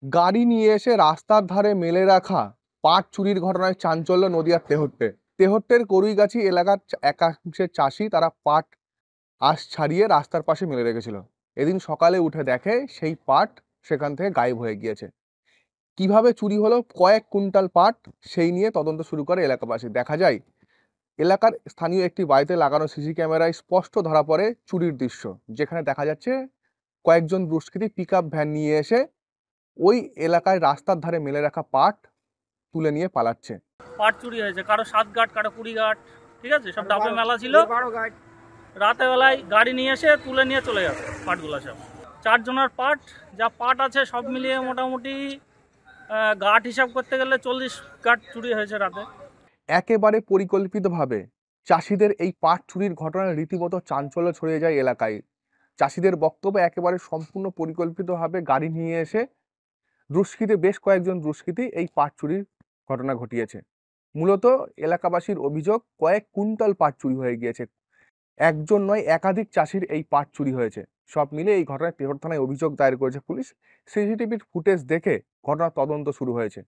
গাড়ি নিয়ে এসে রাস্তার ধারে মেলে রাখা পাট চুরির ঘটনায় চাঞ্চল্য নদিয়ার তেহট্টে। তেহট্টের কড়ুইগাছি এলাকার একাংশের চাষি তারা পাট আঁশ ছাড়িয়ে রাস্তার পাশে মেলে রেখেছিল। এদিন সকালে উঠে দেখে সেই পাট সেখান থেকে গায়েব হয়ে গিয়েছে। কিভাবে চুরি হলো কয়েক কুইন্টাল পাট, সেই নিয়ে তদন্ত শুরু করে এলাকাবাসী। দেখা যায় এলাকার স্থানীয় একটি বাড়িতে লাগানো সিসি ক্যামেরায় স্পষ্ট ধরা পড়ে চুরির দৃশ্য, যেখানে দেখা যাচ্ছে কয়েকজন দুষ্কৃতী পিকআপ ভ্যান নিয়ে এসে ওই এলাকায় রাস্তার ধারে মেলে রাখা পাট তুলে নিয়ে পালাচ্ছে। পাট চুরি হয়েছে, কারো 7 গাঁট, কারো 20 গাঁট, ঠিক আছে, সব ডাবে মেলা ছিল। রাতে বেলায় গাড়ি নিয়ে এসে তুলে নিয়ে চলে যাবে পাটগুলো সব। 4 জনের পাট, যা পাট আছে সব মিলিয়ে মোটামুটি গাঁট হিসাব করতে গেলে 40 গাঁট চুরি হয়েছে রাতে। একেবারে পরিকল্পিতভাবে চাষিদের এই পাট চুরির ঘটনায় রীতিমতো চাঞ্চল্য ছড়িয়ে যায় এলাকায়। চাষিদের বক্তব্য, একেবারে সম্পূর্ণ পরিকল্পিতভাবে গাড়ি নিয়ে এসে বেশ কয়েকজন দুষ্কৃতী এই পাট চুরির ঘটনা ঘটিয়েছে। মূলত এলাকাবাসীর অভিযোগ কয়েক কুইন্টাল পাট চুরি হয়ে গিয়েছে। একজন নয়, একাধিক চাষির এই পাট চুরি হয়েছে। সব মিলে এই ঘটনায় তেহট্ট থানায় অভিযোগ দায়ের করেছে পুলিশ। সিসিটিভির ফুটেজ দেখে ঘটনার তদন্ত শুরু হয়েছে।